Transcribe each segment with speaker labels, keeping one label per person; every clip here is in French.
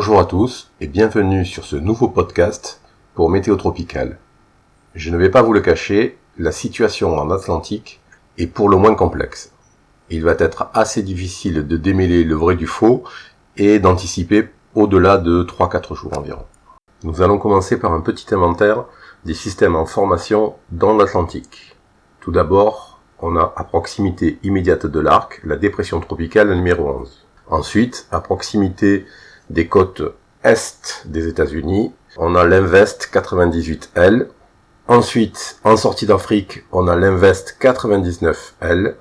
Speaker 1: Bonjour à tous et bienvenue sur ce nouveau podcast pour Météo Tropicale. Je ne vais pas vous le cacher, la situation en Atlantique est pour le moins complexe. Il va être assez difficile de démêler le vrai du faux et d'anticiper au-delà de 3-4 jours environ. Nous allons commencer par un petit inventaire des systèmes en formation dans l'Atlantique. Tout d'abord, on a à proximité immédiate de l'arc la dépression tropicale numéro 11. Ensuite, à proximité des côtes est des États-Unis, on a l'Invest 98L. Ensuite, en sortie d'Afrique, on a l'Invest 99L.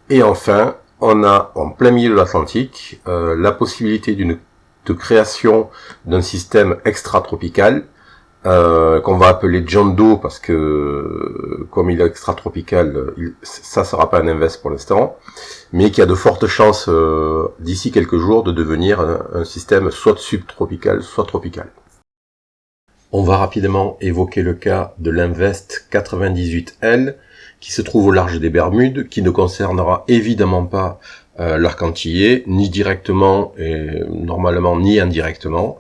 Speaker 1: Et enfin, on a en plein milieu de l'Atlantique la possibilité de création d'un système extratropical qu'on va appeler John Doe parce que comme il est extratropical, ça sera pas un Invest pour l'instant, mais qui a de fortes chances d'ici quelques jours de devenir un système soit subtropical, soit tropical. On va rapidement évoquer le cas de l'Invest 98L qui se trouve au large des Bermudes, qui ne concernera évidemment pas l'arc antillais, ni directement et normalement ni indirectement,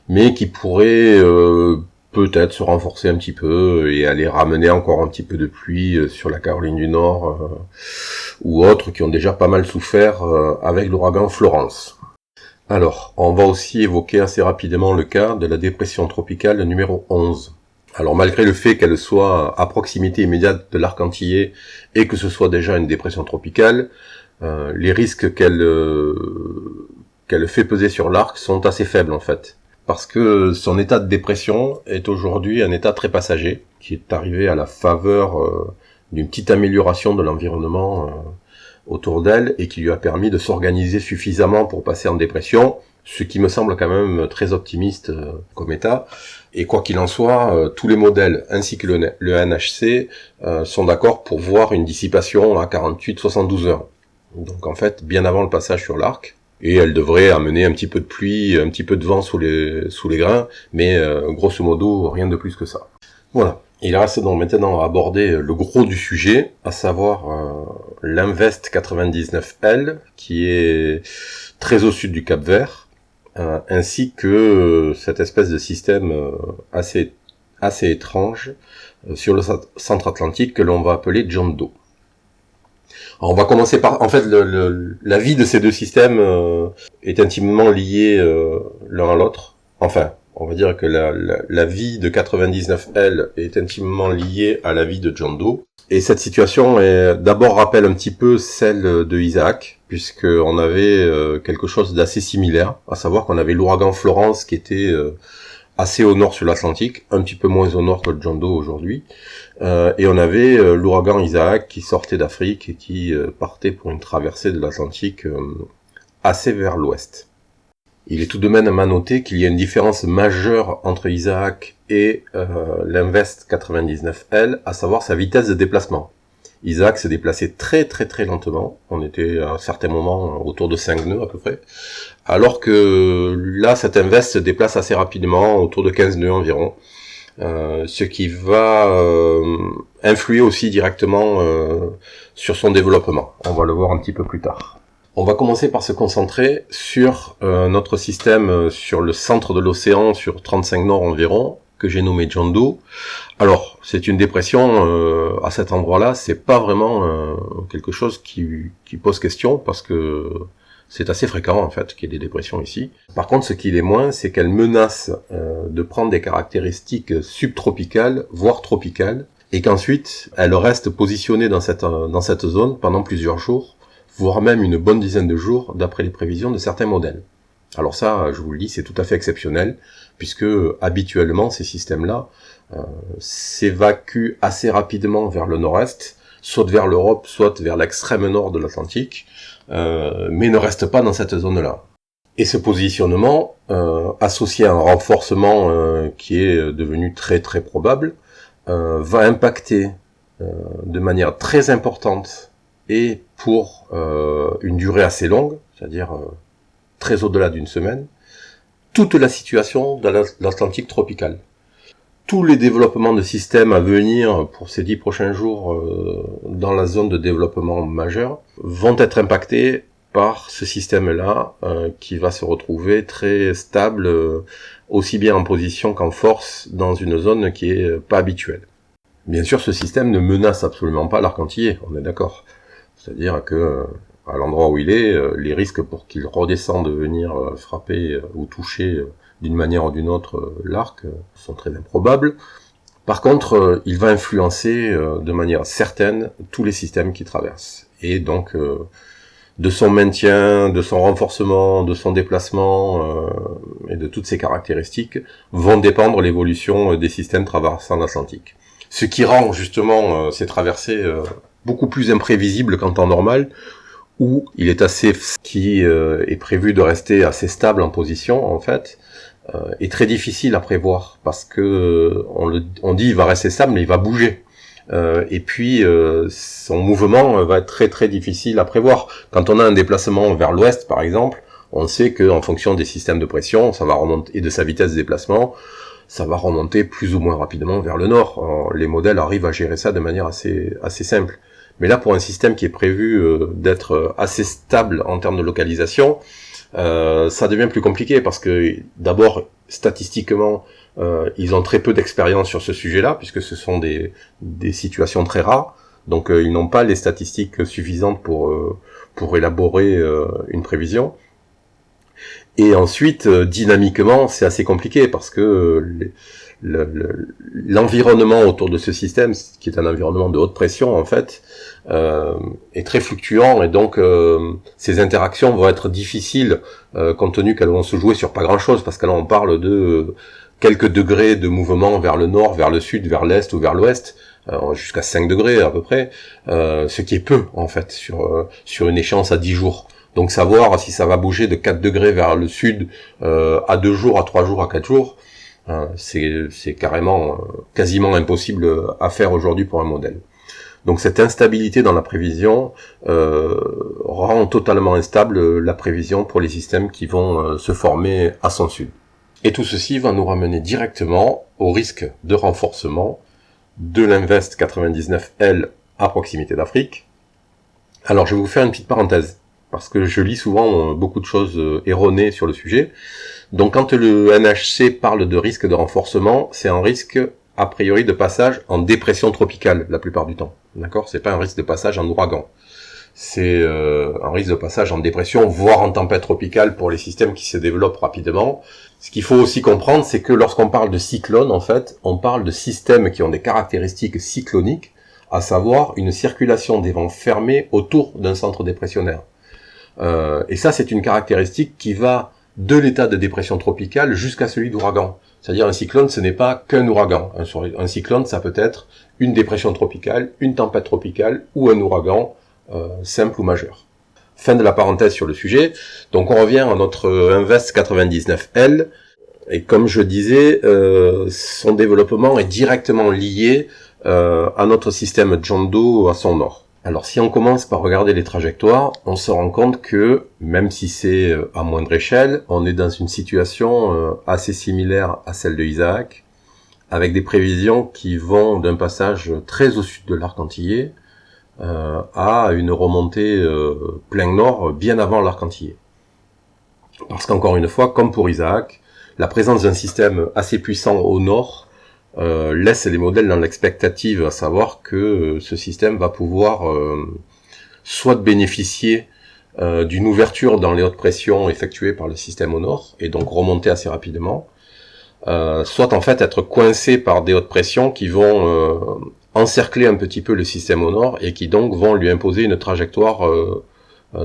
Speaker 1: mais qui pourrait peut-être se renforcer un petit peu et aller ramener encore un petit peu de pluie sur la Caroline du Nord ou autres qui ont déjà pas mal souffert avec l'ouragan Florence. Alors, on va aussi évoquer assez rapidement le cas de la dépression tropicale numéro 11. Alors, malgré le fait qu'elle soit à proximité immédiate de l'arc antillais et que ce soit déjà une dépression tropicale, les risques qu'elle fait peser sur l'arc sont assez faibles en fait. Parce que son état de dépression est aujourd'hui un état très passager, qui est arrivé à la faveur d'une petite amélioration de l'environnement autour d'elle, et qui lui a permis de s'organiser suffisamment pour passer en dépression, ce qui me semble quand même très optimiste comme état. Et quoi qu'il en soit, tous les modèles, ainsi que le NHC, sont d'accord pour voir une dissipation à 48-72 heures. Donc en fait, bien avant le passage sur l'arc. Et elle devrait amener un petit peu de pluie, un petit peu de vent sous les grains, mais grosso modo, rien de plus que ça. Voilà. Il reste donc maintenant à aborder le gros du sujet, à savoir l'Invest 99L, qui est très au sud du Cap-Vert, ainsi que cette espèce de système assez étrange sur le centre Atlantique que l'on va appeler John Doe. Alors on va commencer par, en fait, la vie de ces deux systèmes est intimement liée l'un à l'autre. Enfin, on va dire que la vie de 99L est intimement liée à la vie de John Doe. Et cette situation d'abord rappelle un petit peu celle de Isaac, puisqu'on avait quelque chose d'assez similaire, à savoir qu'on avait l'ouragan Florence qui était assez au nord sur l'Atlantique, un petit peu moins au nord que le John Doe aujourd'hui. Et on avait l'ouragan Isaac qui sortait d'Afrique et qui partait pour une traversée de l'Atlantique assez vers l'ouest. Il est tout de même à noter qu'il y a une différence majeure entre Isaac et l'Invest 99L, à savoir sa vitesse de déplacement. Isaac s'est déplacé très très très lentement, on était à un certain moment autour de 5 nœuds à peu près, alors que là cet Invest se déplace assez rapidement, autour de 15 nœuds environ, ce qui va influer aussi directement sur son développement. On va le voir un petit peu plus tard. On va commencer par se concentrer sur notre système sur le centre de l'océan, sur 35 nord environ, que j'ai nommé John Doe. Alors, c'est une dépression à cet endroit-là, c'est pas vraiment quelque chose qui pose question, parce que c'est assez fréquent en fait qu'il y ait des dépressions ici. Par contre, ce qui l'est moins, c'est qu'elle menace de prendre des caractéristiques subtropicales, voire tropicales, et qu'ensuite elle reste positionnée dans cette zone pendant plusieurs jours, voire même une bonne dizaine de jours, d'après les prévisions de certains modèles. Alors ça, je vous le dis, c'est tout à fait exceptionnel, puisque habituellement ces systèmes-là s'évacuent assez rapidement vers le nord-est, soit vers l'Europe, soit vers l'extrême nord de l'Atlantique, mais ne restent pas dans cette zone-là. Et ce positionnement, associé à un renforcement qui est devenu très très probable, va impacter de manière très importante et pour une durée assez longue, c'est-à-dire très au-delà d'une semaine, toute la situation de l'Atlantique tropical. Tous les développements de systèmes à venir pour ces 10 prochains jours dans la zone de développement majeur vont être impactés part ce système-là qui va se retrouver très stable, aussi bien en position qu'en force, dans une zone qui est pas habituelle. Bien sûr, ce système ne menace absolument pas l'arc antillais, on est d'accord. C'est-à-dire que à l'endroit où il est, les risques pour qu'il redescende de venir frapper ou toucher d'une manière ou d'une autre l'arc sont très improbables. Par contre, il va influencer de manière certaine tous les systèmes qui traversent. Et donc, de son maintien, de son renforcement, de son déplacement et de toutes ses caractéristiques vont dépendre l'évolution des systèmes traversant l'Atlantique. Ce qui rend justement ces traversées beaucoup plus imprévisibles qu'en temps normal, où il est qui est prévu de rester assez stable en position en fait, est très difficile à prévoir parce que on dit il va rester stable mais il va bouger. Et puis son mouvement va être très très difficile à prévoir. Quand on a un déplacement vers l'ouest par exemple, on sait que en fonction des systèmes de pression, ça va remonter et de sa vitesse de déplacement, ça va remonter plus ou moins rapidement vers le nord. Les modèles arrivent à gérer ça de manière assez simple. Mais là, pour un système qui est prévu d'être assez stable en termes de localisation, ça devient plus compliqué parce que d'abord, statistiquement, ils ont très peu d'expérience sur ce sujet-là, puisque ce sont des situations très rares. Donc, ils n'ont pas les statistiques suffisantes pour élaborer une prévision. Et ensuite, dynamiquement, c'est assez compliqué parce que l'environnement autour de ce système, qui est un environnement de haute pression en fait, est très fluctuant et donc ces interactions vont être difficiles compte tenu qu'elles vont se jouer sur pas grand-chose parce que là on parle de quelques degrés de mouvement vers le nord, vers le sud, vers l'est ou vers l'ouest, jusqu'à 5 degrés à peu près, ce qui est peu en fait sur une échéance à 10 jours. Donc savoir si ça va bouger de 4 degrés vers le sud à 2 jours, à 3 jours, à 4 jours, c'est quasiment impossible à faire aujourd'hui pour un modèle. Donc cette instabilité dans la prévision rend totalement instable la prévision pour les systèmes qui vont se former à son sud. Et tout ceci va nous ramener directement au risque de renforcement de l'Invest 99L à proximité d'Afrique. Alors je vais vous faire une petite parenthèse, parce que je lis souvent beaucoup de choses erronées sur le sujet. Donc quand le NHC parle de risque de renforcement, c'est un risque a priori de passage en dépression tropicale la plupart du temps. D'accord ? C'est pas un risque de passage en ouragan. C'est un risque de passage en dépression, voire en tempête tropicale pour les systèmes qui se développent rapidement. Ce qu'il faut aussi comprendre, c'est que lorsqu'on parle de cyclone, en fait, on parle de systèmes qui ont des caractéristiques cycloniques, à savoir une circulation des vents fermés autour d'un centre dépressionnaire. Et ça, c'est une caractéristique qui va de l'état de dépression tropicale jusqu'à celui d'ouragan. C'est-à-dire un cyclone, ce n'est pas qu'un ouragan. Un cyclone, ça peut être une dépression tropicale, une tempête tropicale ou un ouragan simple ou majeur. Fin de la parenthèse sur le sujet. Donc on revient à notre Invest 99L. Et comme je disais, son développement est directement lié à notre système John Doe à son nord. Alors si on commence par regarder les trajectoires, on se rend compte que, même si c'est à moindre échelle, on est dans une situation assez similaire à celle de Isaac, avec des prévisions qui vont d'un passage très au sud de l'arc antillais à une remontée plein nord bien avant l'arc antillais. Parce qu'encore une fois, comme pour Isaac, la présence d'un système assez puissant au nord laisse les modèles dans l'expectative, à savoir que ce système va pouvoir soit bénéficier d'une ouverture dans les hautes pressions effectuées par le système au nord, et donc remonter assez rapidement, soit en fait être coincé par des hautes pressions qui vont encercler un petit peu le système au nord, et qui donc vont lui imposer une trajectoire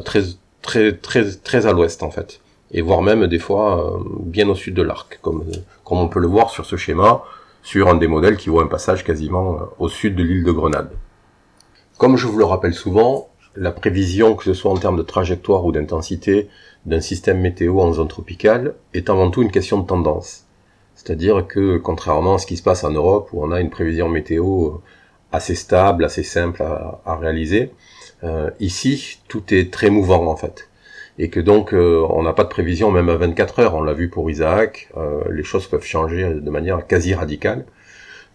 Speaker 1: très à l'ouest en fait, et voire même des fois bien au sud de l'arc, comme on peut le voir sur ce schéma, sur un des modèles qui voit un passage quasiment au sud de l'île de Grenade. Comme je vous le rappelle souvent, la prévision, que ce soit en termes de trajectoire ou d'intensité d'un système météo en zone tropicale, est avant tout une question de tendance. C'est-à-dire que, contrairement à ce qui se passe en Europe, où on a une prévision météo assez stable, assez simple à réaliser, ici, tout est très mouvant en fait. Et que donc on n'a pas de prévision même à 24 heures, on l'a vu pour Isaac, les choses peuvent changer de manière quasi radicale.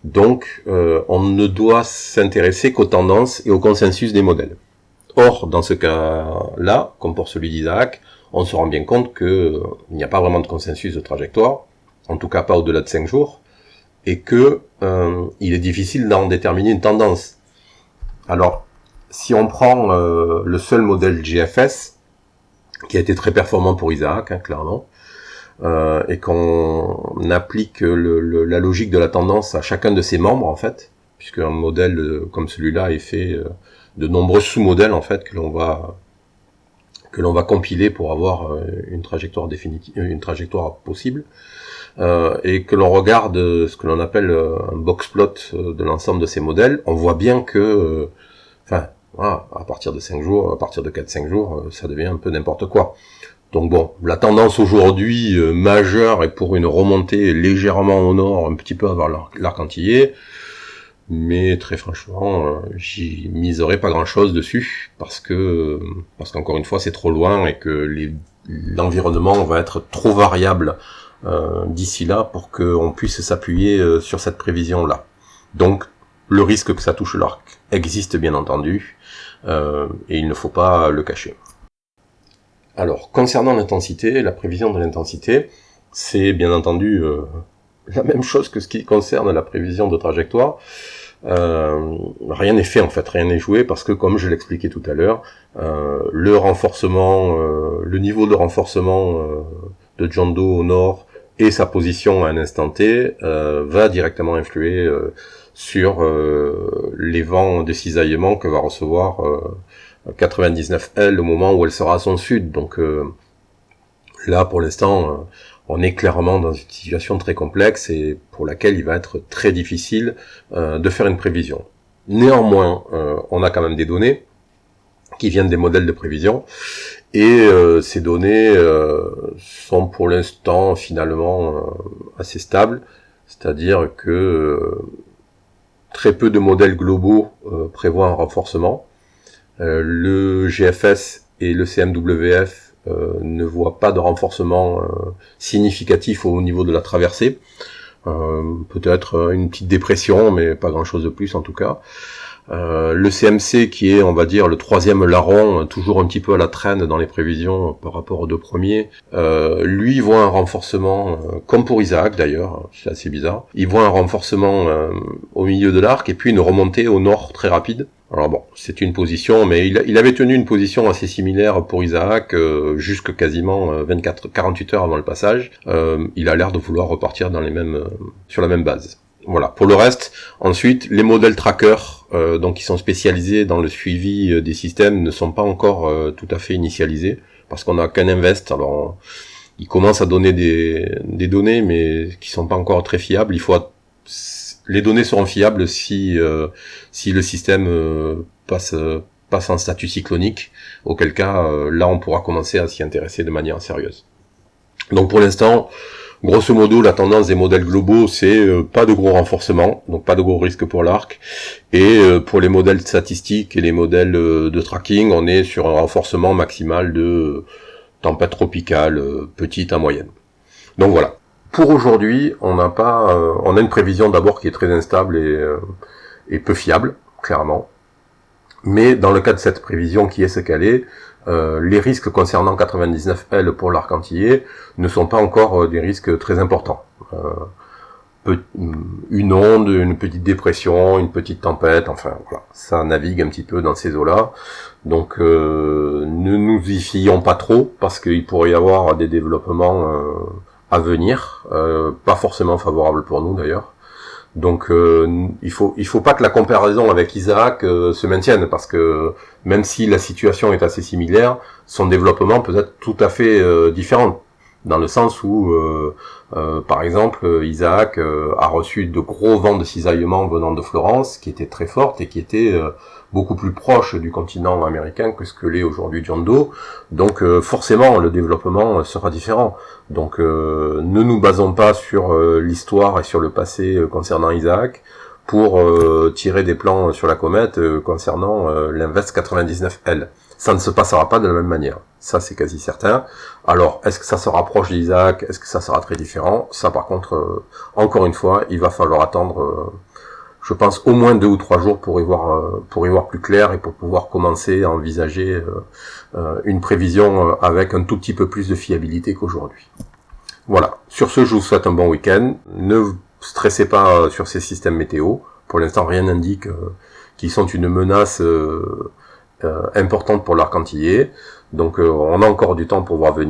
Speaker 1: Donc on ne doit s'intéresser qu'aux tendances et au consensus des modèles. Or, dans ce cas-là, comme pour celui d'Isaac, on se rend bien compte que il n'y a pas vraiment de consensus de trajectoire, en tout cas pas au-delà de 5 jours, et que il est difficile d'en déterminer une tendance. Alors, si on prend le seul modèle GFS, qui a été très performant pour Isaac, clairement, et qu'on applique la logique de la tendance à chacun de ses membres, en fait, puisque un modèle comme celui-là est fait de nombreux sous-modèles, en fait, que l'on va compiler pour avoir une trajectoire définitive, une trajectoire possible, et que l'on regarde ce que l'on appelle un box plot de l'ensemble de ces modèles, on voit bien que, voilà, à partir de 5 jours, à partir de 4-5 jours, ça devient un peu n'importe quoi. Donc bon, la tendance aujourd'hui majeure est pour une remontée légèrement au nord, un petit peu avant l'arc antillais, mais très franchement, j'y miserai pas grand-chose dessus, parce qu'encore une fois, c'est trop loin et que l'environnement va être trop variable d'ici là pour qu'on puisse s'appuyer sur cette prévision-là. Donc, le risque que ça touche l'arc existe bien entendu, et il ne faut pas le cacher. Alors, concernant l'intensité, la prévision de l'intensité, c'est bien entendu la même chose que ce qui concerne la prévision de trajectoire. Rien n'est fait en fait, rien n'est joué, parce que comme je l'expliquais tout à l'heure, le renforcement, le niveau de renforcement de John Doe au nord et sa position à un instant T va directement influer sur les vents de cisaillement que va recevoir 99L au moment où elle sera à son sud. Donc là, pour l'instant, on est clairement dans une situation très complexe et pour laquelle il va être très difficile de faire une prévision. Néanmoins, on a quand même des données qui viennent des modèles de prévision, et ces données sont pour l'instant finalement assez stables, c'est-à-dire que très peu de modèles globaux prévoient un renforcement. Le GFS et le CMWF ne voient pas de renforcement significatif au niveau de la traversée. Peut-être une petite dépression, mais pas grand-chose de plus en tout cas. Le CMC, qui est, on va dire, le troisième larron, toujours un petit peu à la traîne dans les prévisions par rapport aux deux premiers, lui voit un renforcement, comme pour Isaac d'ailleurs, c'est assez bizarre, il voit un renforcement au milieu de l'arc et puis une remontée au nord très rapide. Alors bon, c'est une position, mais il avait tenu une position assez similaire pour Isaac jusque quasiment 48 heures avant le passage. Il a l'air de vouloir repartir dans sur la même base. Voilà. Pour le reste, ensuite, les modèles trackers, donc qui sont spécialisés dans le suivi des systèmes, ne sont pas encore tout à fait initialisés, parce qu'on a qu'un invest. Alors, il commence à donner des données, mais qui sont pas encore très fiables. Les données seront fiables si le système passe en statut cyclonique, auquel cas, là, on pourra commencer à s'y intéresser de manière sérieuse. Donc, pour l'instant, grosso modo, la tendance des modèles globaux, c'est pas de gros renforcement, donc pas de gros risque pour l'arc. Et pour les modèles statistiques et les modèles de tracking, on est sur un renforcement maximal de tempête tropicale, petite à moyenne. Donc voilà. Pour aujourd'hui, on a une prévision d'abord qui est très instable et peu fiable, clairement. Mais dans le cas de cette prévision qui est ce qu'elle est, les risques concernant 99L pour l'arc antillais ne sont pas encore des risques très importants. Une onde, une petite dépression, une petite tempête, enfin voilà, ça navigue un petit peu dans ces eaux-là. Donc ne nous y fions pas trop, parce qu'il pourrait y avoir des développements à venir, pas forcément favorables pour nous d'ailleurs. Donc il faut pas que la comparaison avec Isaac se maintienne, parce que même si la situation est assez similaire, son développement peut être tout à fait différent, dans le sens où par exemple Isaac a reçu de gros vents de cisaillement venant de Florence, qui étaient très fortes et qui étaient beaucoup plus proches du continent américain que ce que l'est aujourd'hui John Doe. Donc forcément le développement sera différent. Donc ne nous basons pas sur l'histoire et sur le passé concernant Isaac pour tirer des plans sur la comète concernant l'Invest 99L. Ça ne se passera pas de la même manière. Ça, c'est quasi certain. Alors, est-ce que ça se rapproche d'Isaac? Est-ce que ça sera très différent? Ça, par contre, encore une fois, il va falloir attendre je pense au moins 2 ou 3 jours pour y voir plus clair et pour pouvoir commencer à envisager une prévision avec un tout petit peu plus de fiabilité qu'aujourd'hui. Voilà. Sur ce, je vous souhaite un bon week-end. Ne vous stressez pas sur ces systèmes météo. Pour l'instant, rien n'indique qu'ils sont une menace importante pour l'arc antillais. Donc, on a encore du temps pour voir venir.